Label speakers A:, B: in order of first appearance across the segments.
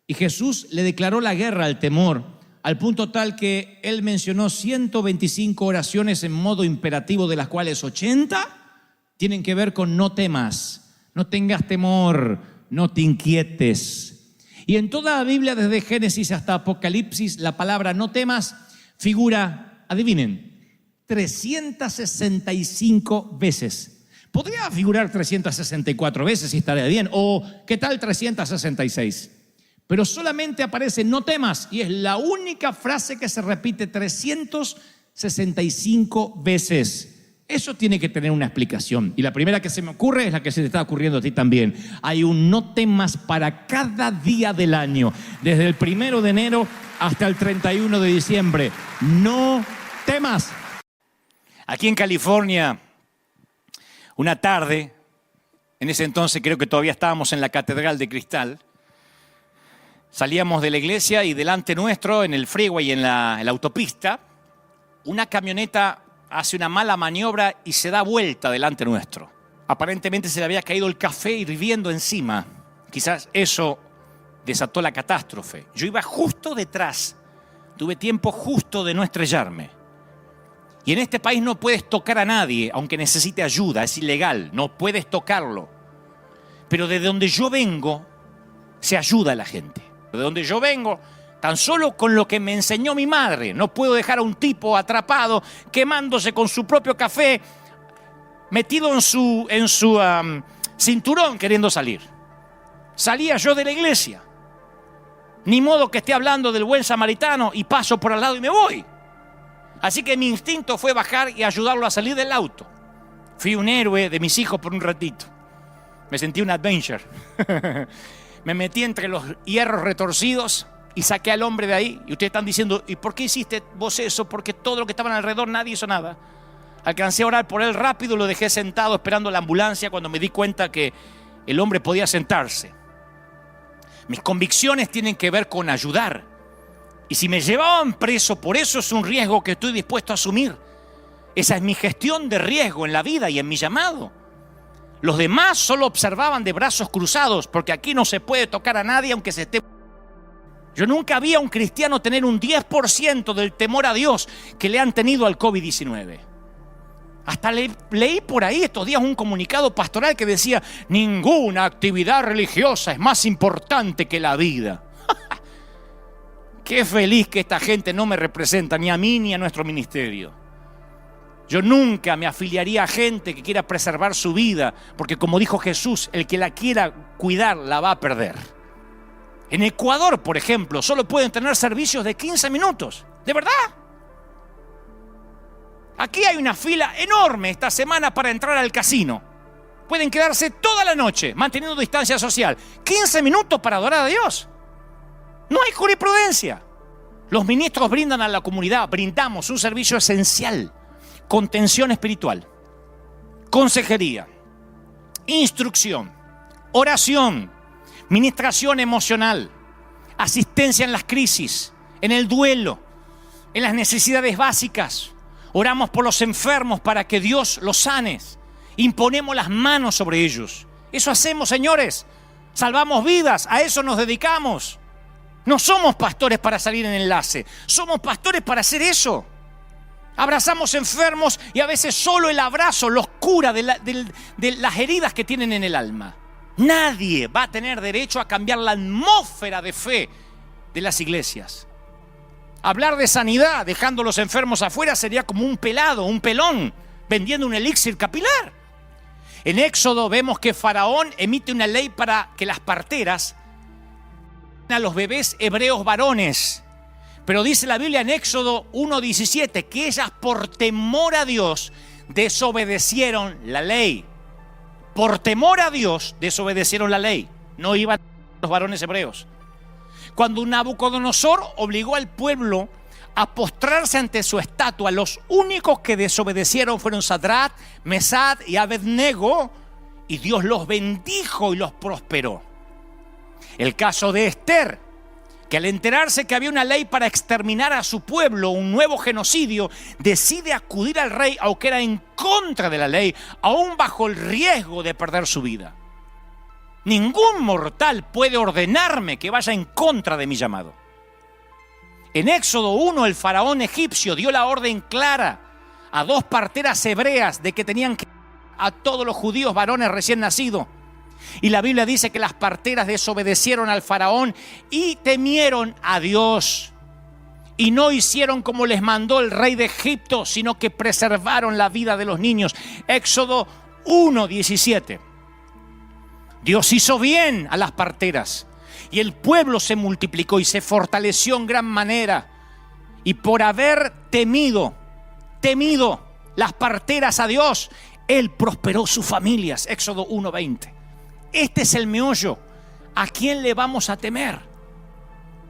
A: Y Jesús le declaró la guerra al temor, al punto tal que él mencionó 125 oraciones en modo imperativo, de las cuales 80 tienen que ver con no temas, no tengas temor, no te inquietes. Y en toda la Biblia, desde Génesis hasta Apocalipsis, la palabra no temas figura, adivinen, 365 veces. Podría figurar 364 veces si estaría bien, o ¿qué tal 366? Pero solamente aparece no temas, y es la única frase que se repite 365 veces. Eso tiene que tener una explicación, y la primera que se me ocurre es la que se te está ocurriendo a ti también. Hay un no temas para cada día del año, desde el 1 de enero hasta el 31 de diciembre. No temas. Aquí en California, una tarde, en ese entonces creo que todavía estábamos en la Catedral de Cristal, salíamos de la iglesia y delante nuestro, en el freeway, en la autopista, una camioneta hace una mala maniobra y se da vuelta delante nuestro. Aparentemente se le había caído el café hirviendo encima. Quizás eso desató la catástrofe. Yo iba justo detrás. Tuve tiempo justo de no estrellarme. Y en este país no puedes tocar a nadie, aunque necesite ayuda. Es ilegal, no puedes tocarlo. Pero de donde yo vengo, se ayuda a la gente. De donde yo vengo, tan solo con lo que me enseñó mi madre, no puedo dejar a un tipo atrapado, quemándose con su propio café, metido en su cinturón queriendo salir. Salía yo de la iglesia. Ni modo que esté hablando del buen samaritano y paso por al lado y me voy. Así que mi instinto fue bajar y ayudarlo a salir del auto. Fui un héroe de mis hijos por un ratito. Me sentí un adventure. Me metí entre los hierros retorcidos y saqué al hombre de ahí. Y ustedes están diciendo, ¿y por qué hiciste vos eso? Porque todo lo que estaban alrededor, nadie hizo nada. Alcancé a orar por él rápido, lo dejé sentado esperando la ambulancia cuando me di cuenta que el hombre podía sentarse. Mis convicciones tienen que ver con ayudar. Y si me llevaban preso, por eso es un riesgo que estoy dispuesto a asumir. Esa es mi gestión de riesgo en la vida y en mi llamado. Los demás solo observaban de brazos cruzados, porque aquí no se puede tocar a nadie aunque se esté... Yo nunca vi a un cristiano tener un 10% del temor a Dios que le han tenido al COVID-19. Hasta leí por ahí estos días un comunicado pastoral que decía: ninguna actividad religiosa es más importante que la vida. Qué feliz que esta gente no me representa, ni a mí ni a nuestro ministerio. Yo nunca me afiliaría a gente que quiera preservar su vida, porque como dijo Jesús, el que la quiera cuidar la va a perder. En Ecuador, por ejemplo, solo pueden tener servicios de 15 minutos. ¿De verdad? Aquí hay una fila enorme esta semana para entrar al casino. Pueden quedarse toda la noche manteniendo distancia social. 15 minutos para adorar a Dios. No hay jurisprudencia. Los ministros brindan a la comunidad, brindamos un servicio esencial. Contención espiritual, consejería, instrucción, oración, ministración emocional, asistencia en las crisis, en el duelo, en las necesidades básicas. Oramos por los enfermos para que Dios los sane. Imponemos las manos sobre ellos. Eso hacemos, señores. Salvamos vidas, a eso nos dedicamos. No somos pastores para salir en enlace, somos pastores para hacer eso. Abrazamos enfermos y a veces solo el abrazo los cura de las heridas que tienen en el alma. Nadie va a tener derecho a cambiar la atmósfera de fe de las iglesias. Hablar de sanidad dejando a los enfermos afuera sería como un pelado, un pelón, vendiendo un elixir capilar. En Éxodo vemos que Faraón emite una ley para que las parteras a los bebés hebreos varones. Pero dice la Biblia en Éxodo 1:17 que ellas por temor a Dios desobedecieron la ley. Por temor a Dios desobedecieron la ley. No iban los varones hebreos. Cuando Nabucodonosor obligó al pueblo a postrarse ante su estatua, los únicos que desobedecieron fueron Sadrach, Mesach y Abednego, y Dios los bendijo y los prosperó. El caso de Esther, que al enterarse que había una ley para exterminar a su pueblo, un nuevo genocidio, decide acudir al rey, aunque era en contra de la ley, aún bajo el riesgo de perder su vida.
B: Ningún mortal puede ordenarme que vaya en contra de mi llamado. En Éxodo 1, el faraón egipcio dio la orden clara a 2 parteras hebreas de que tenían que a todos los judíos varones recién nacidos. Y la Biblia dice que las parteras desobedecieron al faraón y temieron a Dios. Y no hicieron como les mandó el rey de Egipto, sino que preservaron la vida de los niños. Éxodo 1:17. Dios hizo bien a las parteras y el pueblo se multiplicó y se fortaleció en gran manera. Y por haber temido las parteras a Dios, Él prosperó sus familias. Éxodo 1:20. Este es el meollo. ¿A quién le vamos a temer?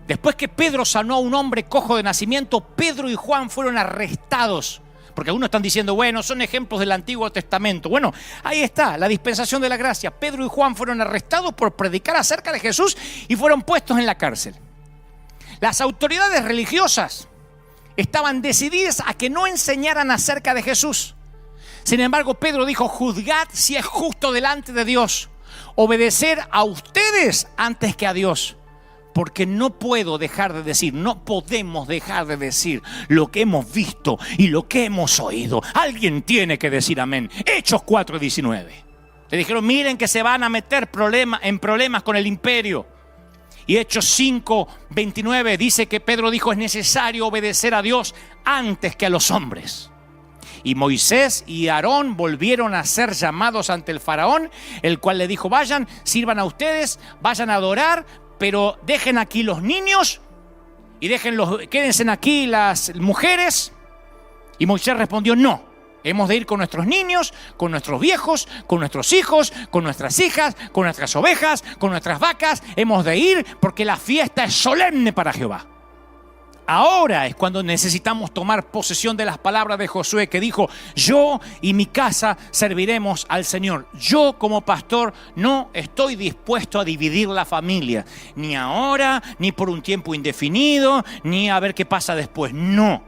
B: Después que Pedro sanó a un hombre cojo de nacimiento, Pedro y Juan fueron arrestados. Porque algunos están diciendo, bueno, son ejemplos del Antiguo Testamento. Bueno, ahí está, la dispensación de la gracia. Pedro y Juan fueron arrestados por predicar acerca de Jesús y fueron puestos en la cárcel. Las autoridades religiosas estaban decididas a que no enseñaran acerca de Jesús. Sin embargo, Pedro dijo, juzgad si es justo delante de Dios obedecer a ustedes antes que a Dios. Porque no podemos dejar de decir lo que hemos visto y lo que hemos oído. Alguien tiene que decir amén. Hechos 4:19. Le dijeron, miren que se van a meter en problemas con el imperio. Y Hechos 5:29 dice que Pedro dijo, es necesario obedecer a Dios antes que a los hombres. Y Moisés y Aarón volvieron a ser llamados ante el faraón, el cual le dijo, vayan, sirvan a ustedes, vayan a adorar, pero dejen aquí los niños y quédense aquí las mujeres. Y Moisés respondió, no, hemos de ir con nuestros niños, con nuestros viejos, con nuestros hijos, con nuestras hijas, con nuestras ovejas, con nuestras vacas. Hemos de ir porque la fiesta es solemne para Jehová. Ahora es cuando necesitamos tomar posesión de las palabras de Josué, que dijo, yo y mi casa serviremos al Señor. Yo como pastor no estoy dispuesto a dividir la familia, ni ahora, ni por un tiempo indefinido, ni a ver qué pasa después. No,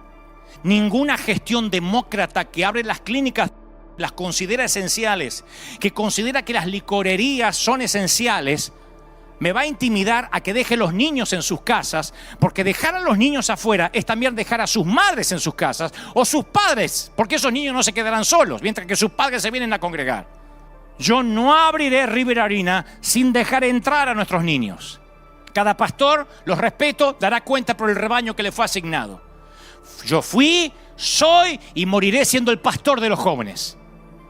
B: ninguna gestión demócrata que abre las clínicas las considera esenciales, que considera que las licorerías son esenciales, me va a intimidar a que deje los niños en sus casas, porque dejar a los niños afuera es también dejar a sus madres en sus casas o sus padres, porque esos niños no se quedarán solos, mientras que sus padres se vienen a congregar. Yo no abriré River Arena sin dejar entrar a nuestros niños. Cada pastor, los respeto, dará cuenta por el rebaño que le fue asignado. Yo fui, soy y moriré siendo el pastor de los jóvenes.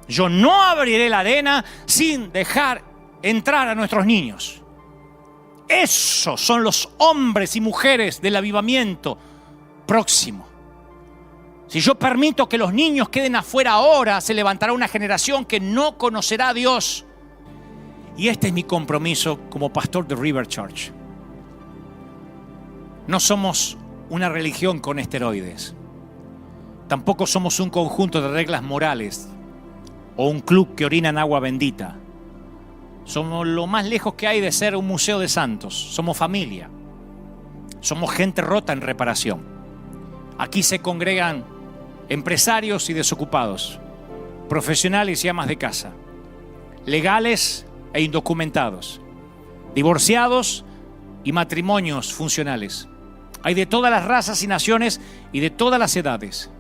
B: Yo no abriré la arena sin dejar entrar a nuestros niños. Esos son los hombres y mujeres del avivamiento próximo. Si yo permito que los niños queden afuera ahora, se levantará una generación que no conocerá a Dios. Y este es mi compromiso como pastor de River Church. No somos una religión con esteroides. Tampoco somos un conjunto de reglas morales o un club que orina en agua bendita. Somos lo más lejos que hay de ser un museo de santos. Somos familia. Somos gente rota en reparación. Aquí se congregan empresarios y desocupados, profesionales y amas de casa, legales e indocumentados, divorciados y matrimonios funcionales. Hay de todas las razas y naciones y de todas las edades.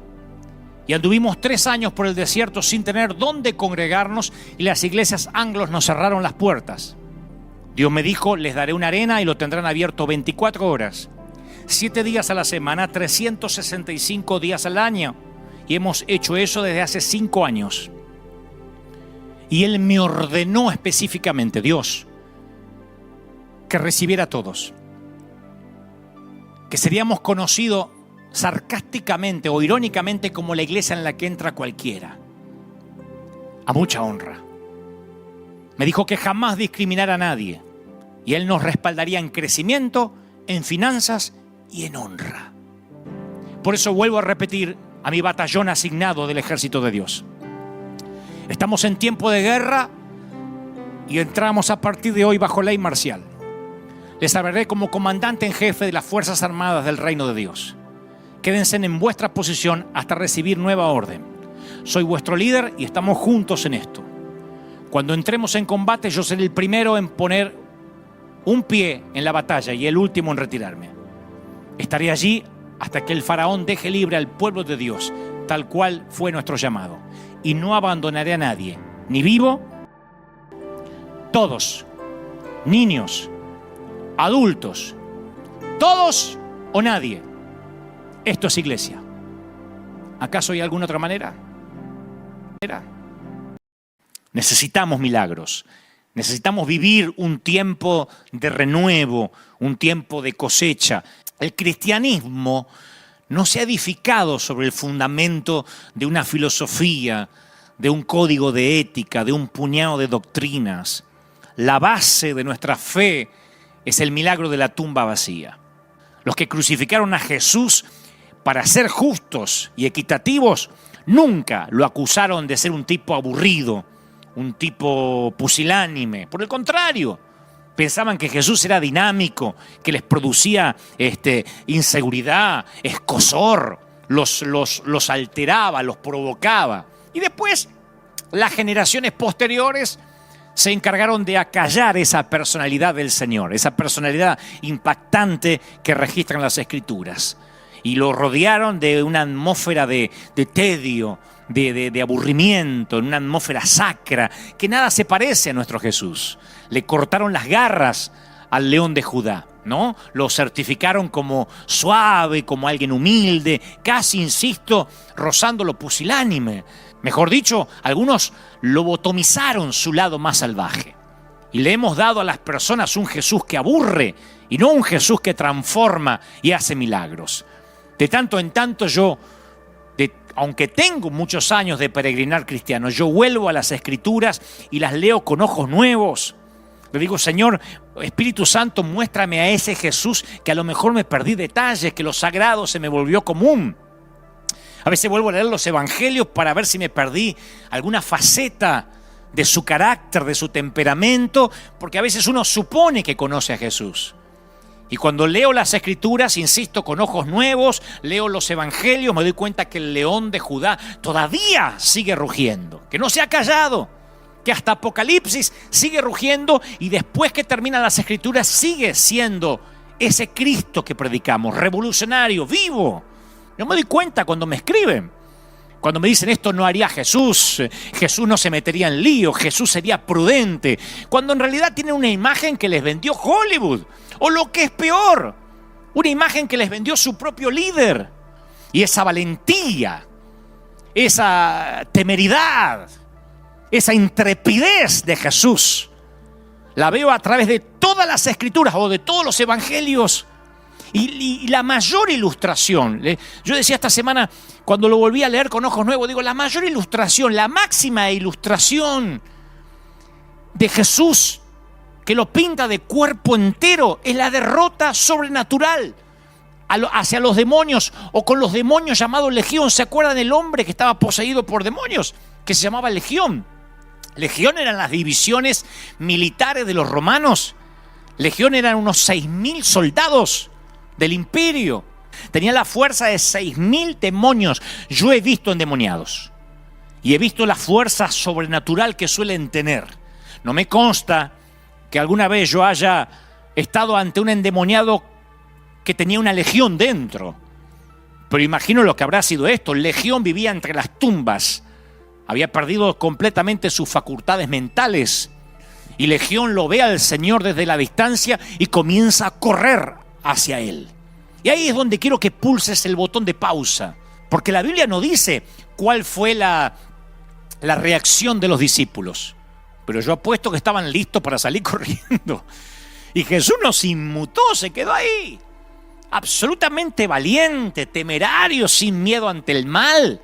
B: Y anduvimos 3 años por el desierto sin tener dónde congregarnos y las iglesias anglos nos cerraron las puertas. Dios me dijo, les daré una arena y lo tendrán abierto 24 horas, 7 días a la semana, 365 días al año. Y hemos hecho eso desde hace 5 años. Y Él me ordenó específicamente, Dios, que recibiera a todos. Que seríamos conocidos sarcásticamente o irónicamente como la iglesia en la que entra cualquiera, a mucha honra. Me dijo que jamás discriminara a nadie y Él nos respaldaría en crecimiento, en finanzas y en honra. Por eso vuelvo a repetir a mi batallón asignado del ejército de Dios. Estamos en tiempo de guerra y entramos a partir de hoy bajo ley marcial. Les hablaré como comandante en jefe de las Fuerzas Armadas del Reino de Dios. Quédense en vuestra posición hasta recibir nueva orden. Soy vuestro líder y estamos juntos en esto. Cuando entremos en combate, yo seré el primero en poner un pie en la batalla y el último en retirarme. Estaré allí hasta que el faraón deje libre al pueblo de Dios, tal cual fue nuestro llamado. Y no abandonaré a nadie, ni vivo, todos, niños, adultos, todos o nadie. Esto es iglesia. ¿Acaso hay alguna otra manera? Necesitamos milagros. Necesitamos vivir un tiempo de renuevo, un tiempo de cosecha. El cristianismo no se ha edificado sobre el fundamento de una filosofía, de un código de ética, de un puñado de doctrinas. La base de nuestra fe es el milagro de la tumba vacía. Los que crucificaron a Jesús para ser justos y equitativos nunca lo acusaron de ser un tipo aburrido, un tipo pusilánime. Por el contrario, pensaban que Jesús era dinámico, que les producía inseguridad, escozor, los alteraba, los provocaba. Y después, las generaciones posteriores se encargaron de acallar esa personalidad del Señor, esa personalidad impactante que registran las Escrituras. Y lo rodearon de una atmósfera de tedio, de aburrimiento, en una atmósfera sacra, que nada se parece a nuestro Jesús. Le cortaron las garras al león de Judá, ¿no? Lo certificaron como suave, como alguien humilde, casi, insisto, rozando lo pusilánime. Mejor dicho, algunos lobotomizaron su lado más salvaje. Y le hemos dado a las personas un Jesús que aburre y no un Jesús que transforma y hace milagros. De tanto en tanto aunque tengo muchos años de peregrinar cristiano, yo vuelvo a las Escrituras y las leo con ojos nuevos. Le digo, Señor, Espíritu Santo, muéstrame a ese Jesús que a lo mejor me perdí detalles, que lo sagrado se me volvió común. A veces vuelvo a leer los evangelios para ver si me perdí alguna faceta de su carácter, de su temperamento, porque a veces uno supone que conoce a Jesús. Y cuando leo las Escrituras, insisto, con ojos nuevos, leo los evangelios, me doy cuenta que el león de Judá todavía sigue rugiendo, que no se ha callado, que hasta Apocalipsis sigue rugiendo y después que terminan las Escrituras sigue siendo ese Cristo que predicamos, revolucionario, vivo. No me doy cuenta cuando me escriben, cuando me dicen esto no haría Jesús, Jesús no se metería en lío, Jesús sería prudente, cuando en realidad tienen una imagen que les vendió Hollywood, o lo que es peor, una imagen que les vendió su propio líder. Y esa valentía, esa temeridad, esa intrepidez de Jesús, la veo a través de todas las Escrituras o de todos los evangelios. Y la mayor ilustración, yo decía esta semana, cuando lo volví a leer con ojos nuevos, digo, la mayor ilustración, la máxima ilustración de Jesús, que lo pinta de cuerpo entero, es la derrota sobrenatural hacia los demonios, o con los demonios llamados Legión. ¿Se acuerdan del hombre que estaba poseído por demonios? Que se llamaba Legión. Legión eran las divisiones militares de los romanos. Legión eran unos 6.000 soldados del imperio. Tenía la fuerza de 6.000 demonios. Yo he visto endemoniados y he visto la fuerza sobrenatural que suelen tener. No me consta que alguna vez yo haya estado ante un endemoniado que tenía una legión dentro, pero imagino lo que habrá sido esto. Legión vivía entre las tumbas, había perdido completamente sus facultades mentales, y Legión lo ve al Señor desde la distancia y comienza a correr hacia Él. Y ahí es donde quiero que pulses el botón de pausa, porque la Biblia no dice cuál fue la reacción de los discípulos, pero yo apuesto que estaban listos para salir corriendo. Y Jesús no se inmutó, se quedó ahí, absolutamente valiente, temerario, sin miedo ante el mal.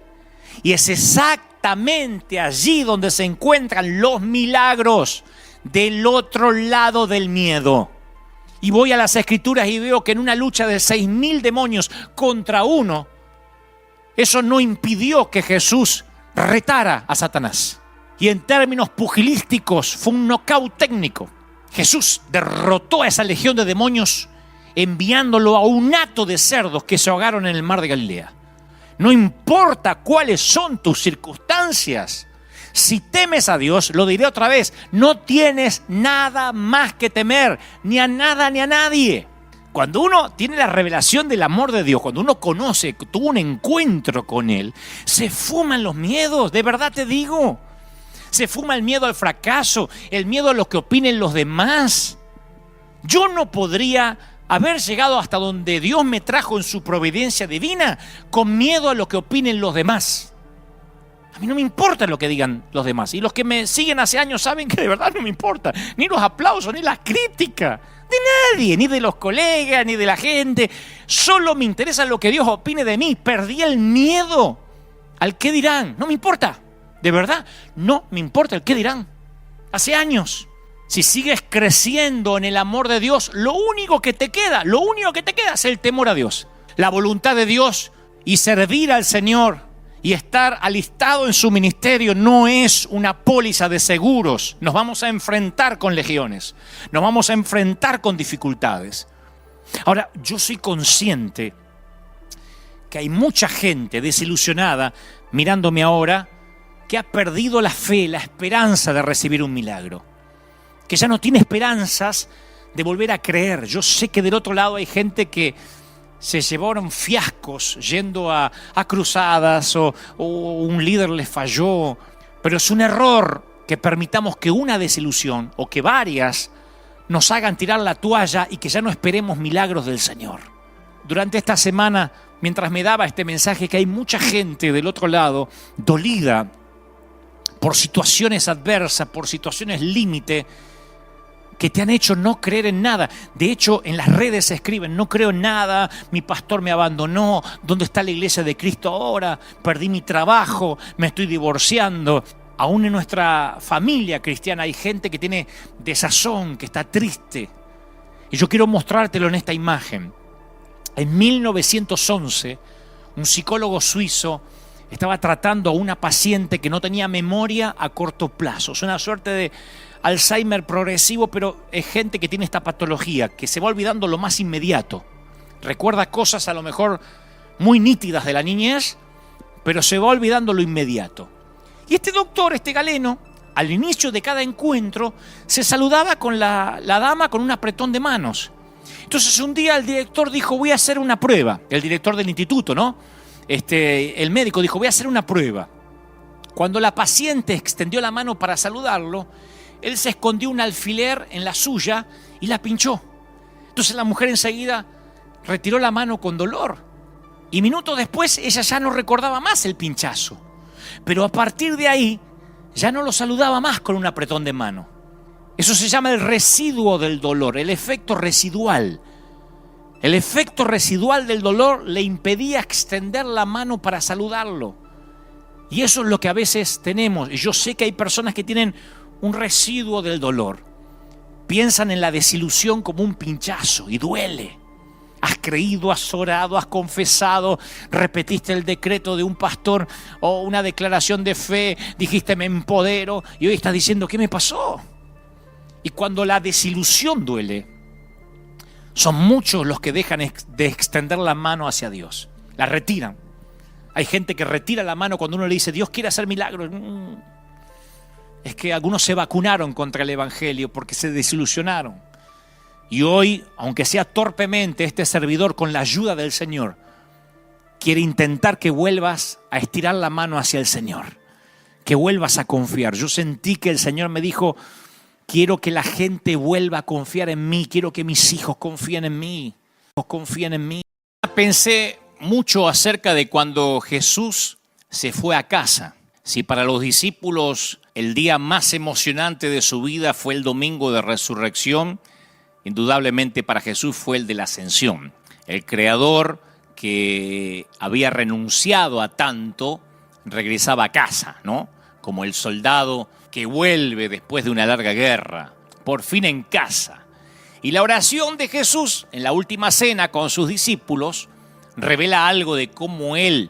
B: Y es exactamente allí donde se encuentran los milagros, del otro lado del miedo. Y voy a las Escrituras y veo que en una lucha de 6.000 demonios contra uno, eso no impidió que Jesús retara a Satanás. Y en términos pugilísticos fue un nocaut técnico. Jesús derrotó a esa legión de demonios enviándolo a un hato de cerdos que se ahogaron en el mar de Galilea. No importa cuáles son tus circunstancias, Si temes a Dios, lo diré otra vez, no tienes nada más que temer, ni a nada ni a nadie. Cuando uno tiene la revelación del amor de Dios, cuando uno conoce, tuvo un encuentro con Él, se fuman los miedos, de verdad te digo. Se fuma el miedo al fracaso, el miedo a lo que opinen los demás. Yo no podría haber llegado hasta donde Dios me trajo en su providencia divina con miedo a lo que opinen los demás. A mí no me importa lo que digan los demás. Y los que me siguen hace años saben que de verdad no me importa. Ni los aplausos, ni las críticas. De nadie, ni de los colegas, ni de la gente. Solo me interesa lo que Dios opine de mí. Perdí el miedo al qué dirán. No me importa. De verdad, no me importa el qué dirán. Hace años. Si sigues creciendo en el amor de Dios, lo único que te queda es el temor a Dios. La voluntad de Dios y servir al Señor y estar alistado en su ministerio no es una póliza de seguros. Nos vamos a enfrentar con legiones. Nos vamos a enfrentar con dificultades. Ahora, yo soy consciente que hay mucha gente desilusionada mirándome ahora que ha perdido la fe, la esperanza de recibir un milagro. Que ya no tiene esperanzas de volver a creer. Yo sé que del otro lado hay gente que se llevaron fiascos yendo a cruzadas o un líder les falló. Pero es un error que permitamos que una desilusión o que varias nos hagan tirar la toalla y que ya no esperemos milagros del Señor. Durante esta semana, mientras me daba este mensaje, que hay mucha gente del otro lado dolida por situaciones adversas, por situaciones límite, que te han hecho no creer en nada. De hecho, en las redes se escriben, no creo en nada, mi pastor me abandonó, ¿dónde está la iglesia de Cristo ahora? Perdí mi trabajo, me estoy divorciando. Aún en nuestra familia cristiana hay gente que tiene desazón, que está triste. Y yo quiero mostrártelo en esta imagen. En 1911, un psicólogo suizo estaba tratando a una paciente que no tenía memoria a corto plazo. Es una suerte de Alzheimer progresivo, pero es gente que tiene esta patología, que se va olvidando lo más inmediato. Recuerda cosas a lo mejor muy nítidas de la niñez, pero se va olvidando lo inmediato. Y este doctor, este galeno, al inicio de cada encuentro, se saludaba con la dama con un apretón de manos. Entonces un día el director dijo, voy a hacer una prueba. El director del instituto, ¿no? El médico dijo, voy a hacer una prueba. Cuando la paciente extendió la mano para saludarlo, él se escondió un alfiler en la suya y la pinchó. Entonces la mujer enseguida retiró la mano con dolor. Y minutos después ella ya no recordaba más el pinchazo. Pero a partir de ahí ya no lo saludaba más con un apretón de mano. Eso se llama el residuo del dolor, el efecto residual. El efecto residual del dolor le impedía extender la mano para saludarlo. Y eso es lo que a veces tenemos. Y yo sé que hay personas que tienen un residuo del dolor. Piensan en la desilusión como un pinchazo y duele. Has creído, has orado, has confesado, repetiste el decreto de un pastor o una declaración de fe, dijiste me empodero y hoy estás diciendo ¿qué me pasó? Y cuando la desilusión duele, son muchos los que dejan de extender la mano hacia Dios. La retiran. Hay gente que retira la mano cuando uno le dice Dios quiere hacer milagros. Es que algunos se vacunaron contra el evangelio porque se desilusionaron. Y hoy, aunque sea torpemente, este servidor con la ayuda del Señor quiere intentar que vuelvas a estirar la mano hacia el Señor, que vuelvas a confiar. Yo sentí que el Señor me dijo, quiero que la gente vuelva a confiar en mí, quiero que mis hijos confíen en mí, Pensé mucho acerca de cuando Jesús se fue a casa. Si para los discípulos el día más emocionante de su vida fue el domingo de resurrección, indudablemente para Jesús fue el de la ascensión. El Creador que había renunciado a tanto regresaba a casa, ¿no? Como el soldado que vuelve después de una larga guerra, por fin en casa. Y la oración de Jesús en la última cena con sus discípulos revela algo de cómo él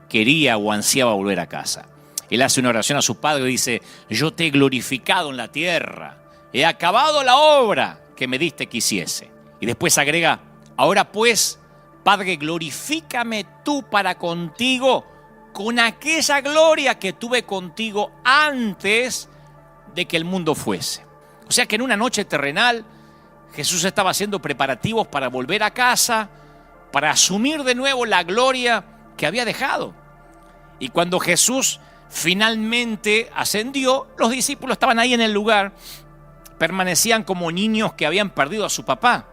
B: quería o ansiaba volver a casa. Él hace una oración a su padre y dice, yo te he glorificado en la tierra, he acabado la obra que me diste que hiciese. Y después agrega, ahora pues, Padre, glorifícame tú para contigo con aquella gloria que tuve contigo antes de que el mundo fuese. O sea que en una noche terrenal, Jesús estaba haciendo preparativos para volver a casa, para asumir de nuevo la gloria que había dejado. Y cuando Jesús finalmente ascendió, los discípulos estaban ahí en el lugar, permanecían como niños que habían perdido a su papá.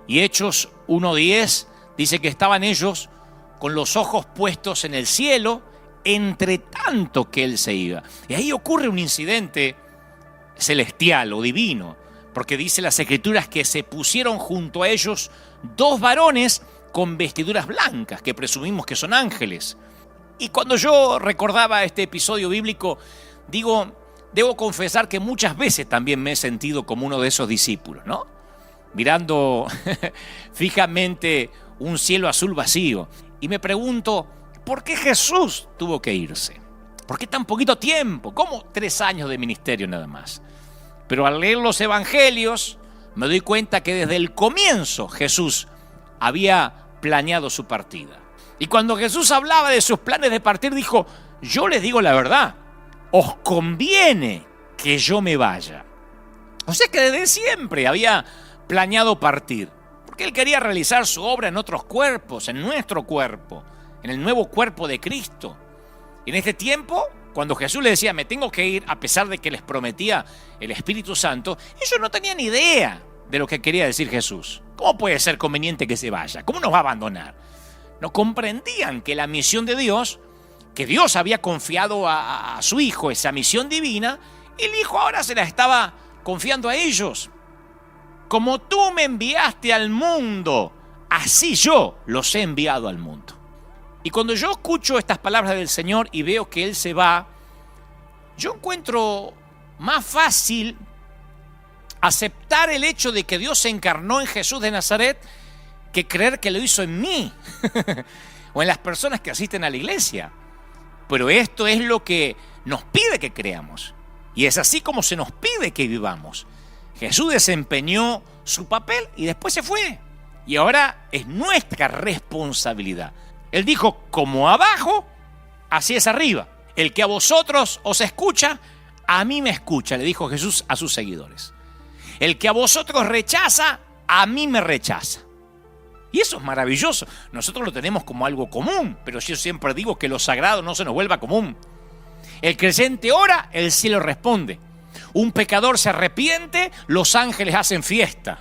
B: Y Hechos 1:10 dice que estaban ellos con los ojos puestos en el cielo, entre tanto que él se iba. Y ahí ocurre un incidente celestial o divino, porque dice las Escrituras que se pusieron junto a ellos dos varones con vestiduras blancas, que presumimos que son ángeles. Y cuando yo recordaba este episodio bíblico, debo confesar que muchas veces también me he sentido como uno de esos discípulos, ¿no? Mirando fijamente un cielo azul vacío. Y me pregunto, ¿por qué Jesús tuvo que irse? ¿Por qué tan poquito tiempo? ¿Cómo 3 años de ministerio nada más? Pero al leer los evangelios me doy cuenta que desde el comienzo Jesús había planeado su partida. Y cuando Jesús hablaba de sus planes de partir, dijo, yo les digo la verdad, os conviene que yo me vaya. O sea que desde siempre había planeado partir, porque él quería realizar su obra en otros cuerpos, en nuestro cuerpo, en el nuevo cuerpo de Cristo. Y en este tiempo, cuando Jesús les decía, me tengo que ir, a pesar de que les prometía el Espíritu Santo, ellos no tenían idea de lo que quería decir Jesús. ¿Cómo puede ser conveniente que se vaya? ¿Cómo nos va a abandonar? No comprendían que la misión de Dios, que Dios había confiado a su Hijo, esa misión divina, el Hijo ahora se la estaba confiando a ellos. Como tú me enviaste al mundo, así yo los he enviado al mundo. Y cuando yo escucho estas palabras del Señor y veo que Él se va, yo encuentro más fácil aceptar el hecho de que Dios se encarnó en Jesús de Nazaret que creer que lo hizo en mí o en las personas que asisten a la iglesia. Pero esto es lo que nos pide que creamos. Y es así como se nos pide que vivamos. Jesús desempeñó su papel y después se fue. Y ahora es nuestra responsabilidad. Él dijo, como abajo, así es arriba. El que a vosotros os escucha, a mí me escucha, le dijo Jesús a sus seguidores. El que a vosotros rechaza, a mí me rechaza. Y eso es maravilloso. Nosotros lo tenemos como algo común, pero yo siempre digo que lo sagrado no se nos vuelva común. El creyente ora, el cielo responde. Un pecador se arrepiente, los ángeles hacen fiesta.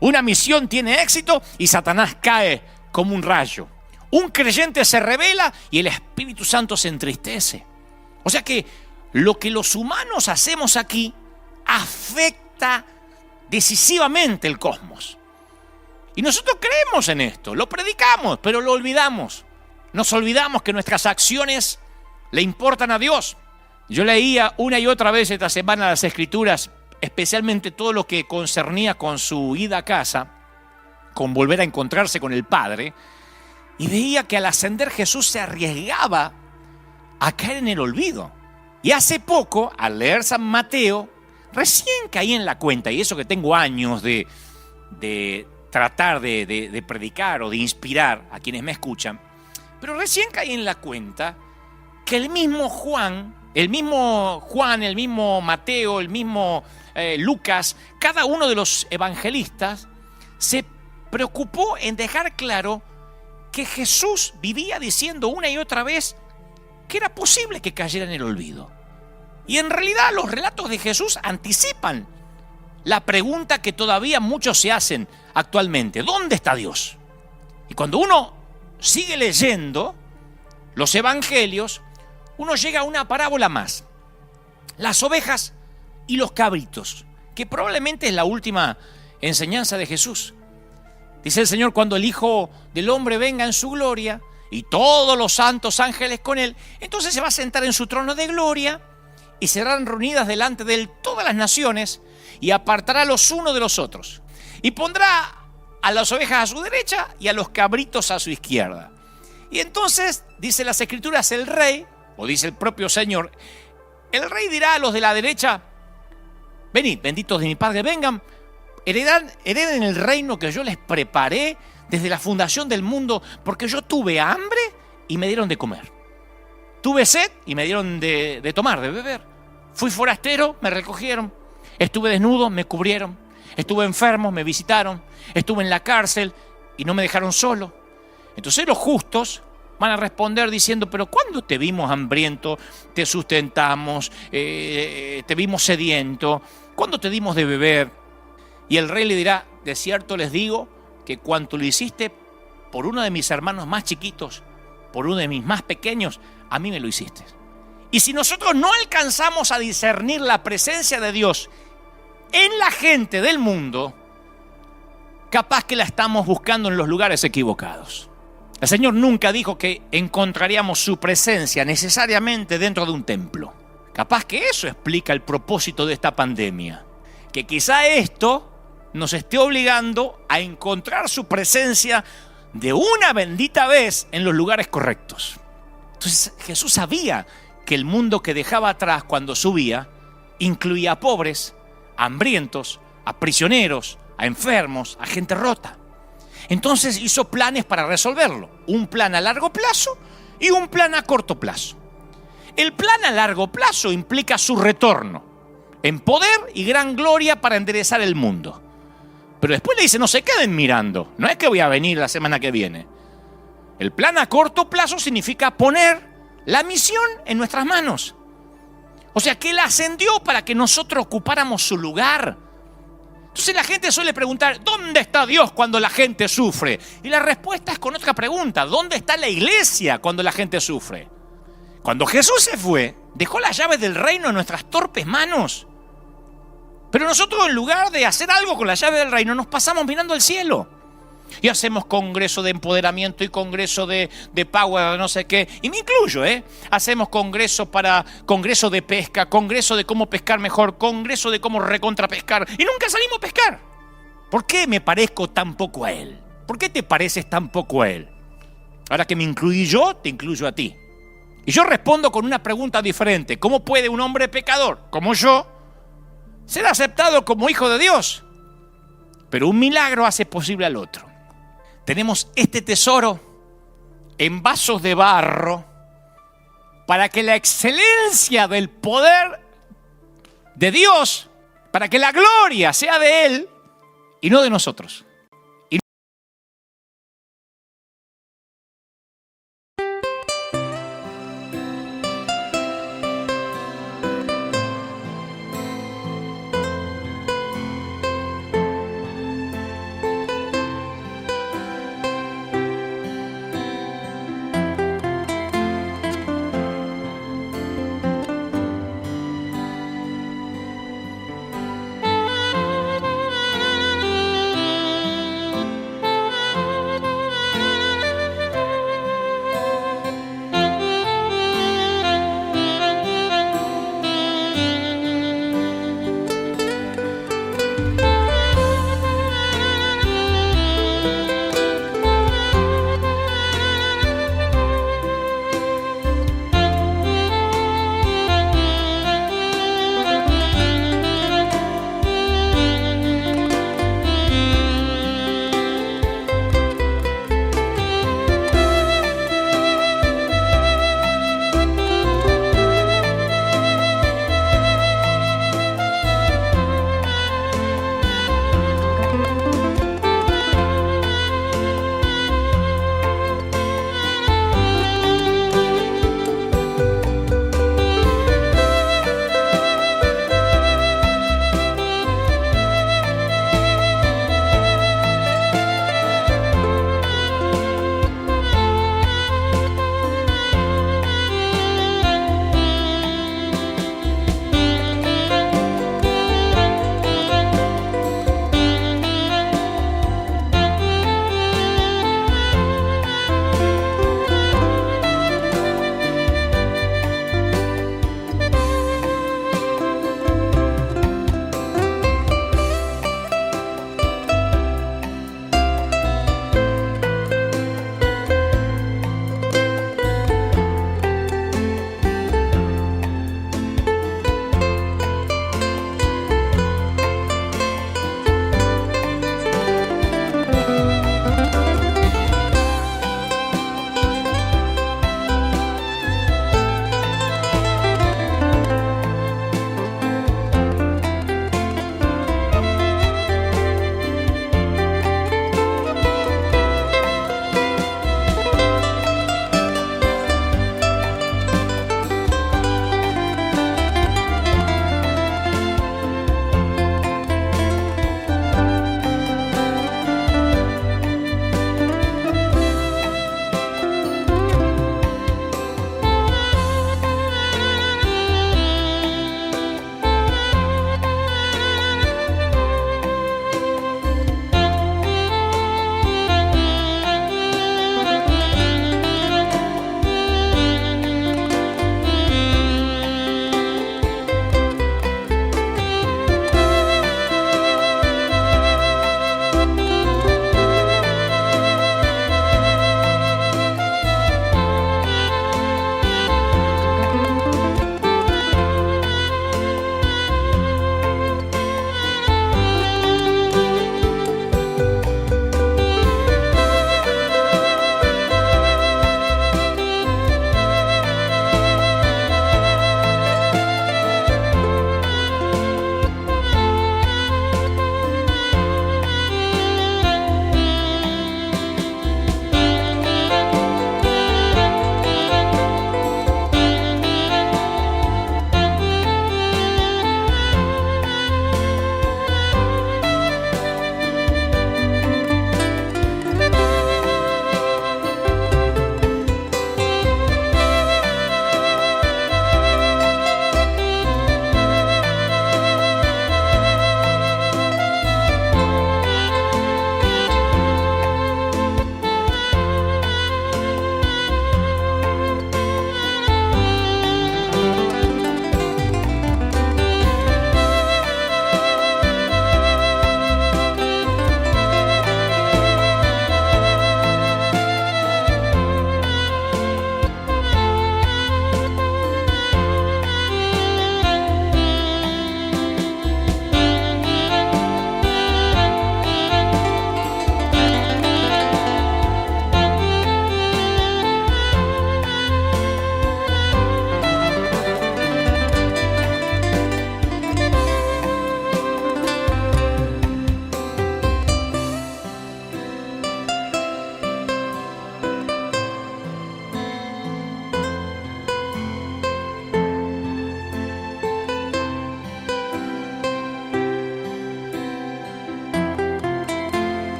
B: Una misión tiene éxito y Satanás cae como un rayo. Un creyente se rebela y el Espíritu Santo se entristece. O sea que lo que los humanos hacemos aquí afecta decisivamente el cosmos. Y nosotros creemos en esto, lo predicamos, pero lo olvidamos. Nos olvidamos que nuestras acciones le importan a Dios. Yo leía una y otra vez esta semana las Escrituras, especialmente todo lo que concernía con su ida a casa, con volver a encontrarse con el Padre, y veía que al ascender Jesús se arriesgaba a caer en el olvido. Y hace poco, al leer San Mateo, recién caí en la cuenta, y eso que tengo años de tratar de predicar o de inspirar a quienes me escuchan, pero recién caí en la cuenta que el mismo Juan, el mismo Mateo, el mismo Lucas, cada uno de los evangelistas se preocupó en dejar claro que Jesús vivía diciendo una y otra vez que era posible que cayera en el olvido. Y en realidad los relatos de Jesús anticipan la pregunta que todavía muchos se hacen actualmente: ¿dónde está Dios? Y cuando uno sigue leyendo los evangelios, uno llega a una parábola más: las ovejas y los cabritos, que probablemente es la última enseñanza de Jesús. Dice el Señor, cuando el Hijo del Hombre venga en su gloria y todos los santos ángeles con él, entonces se va a sentar en su trono de gloria y serán reunidas delante de él todas las naciones, y apartará los unos de los otros, y pondrá a las ovejas a su derecha y a los cabritos a su izquierda. Y entonces, dice las Escrituras, el rey, o dice el propio Señor, el rey dirá a los de la derecha: venid, benditos de mi Padre, vengan, hereden el reino que yo les preparé desde la fundación del mundo, porque yo tuve hambre y me dieron de comer. Tuve sed y me dieron de tomar, de beber. Fui forastero, me recogieron. Estuve desnudo, me cubrieron. Estuve enfermo, me visitaron. Estuve en la cárcel y no me dejaron solo. Entonces los justos van a responder diciendo, pero ¿cuándo te vimos hambriento, te sustentamos, te vimos sediento? ¿Cuándo te dimos de beber? Y el rey le dirá, de cierto les digo que cuanto lo hiciste por uno de mis hermanos más chiquitos, por uno de mis más pequeños, a mí me lo hiciste. Y si nosotros no alcanzamos a discernir la presencia de Dios en la gente del mundo, capaz que la estamos buscando en los lugares equivocados. El Señor nunca dijo que encontraríamos su presencia necesariamente dentro de un templo. Capaz que eso explica el propósito de esta pandemia. Que quizá esto nos esté obligando a encontrar su presencia de una bendita vez en los lugares correctos. Entonces Jesús sabía que el mundo que dejaba atrás cuando subía incluía a pobres, a hambrientos, a prisioneros, a enfermos, a gente rota. Entonces hizo planes para resolverlo. Un plan a largo plazo y un plan a corto plazo. El plan a largo plazo implica su retorno en poder y gran gloria para enderezar el mundo. Pero después le dice, no se queden mirando. No es que voy a venir la semana que viene. El plan a corto plazo significa poner la misión en nuestras manos. O sea, que Él ascendió para que nosotros ocupáramos su lugar. Entonces la gente suele preguntar, ¿dónde está Dios cuando la gente sufre? Y la respuesta es con otra pregunta, ¿dónde está la iglesia cuando la gente sufre? Cuando Jesús se fue, dejó las llaves del reino en nuestras torpes manos. Pero nosotros, en lugar de hacer algo con la llave del reino, nos pasamos mirando al cielo. Y hacemos congreso de empoderamiento y congreso de power, de no sé qué. Y me incluyo, Hacemos congreso de pesca, congreso de cómo pescar mejor, congreso de cómo recontrapescar. Y nunca salimos a pescar. ¿Por qué me parezco tan poco a Él? ¿Por qué te pareces tan poco a Él? Ahora que me incluí yo, te incluyo a ti. Y yo respondo con una pregunta diferente. ¿Cómo puede un hombre pecador como yo ser aceptado como hijo de Dios? Pero un milagro hace posible al otro. Tenemos este tesoro en vasos de barro para que la excelencia del poder de Dios, para que la gloria sea de Él y no de nosotros.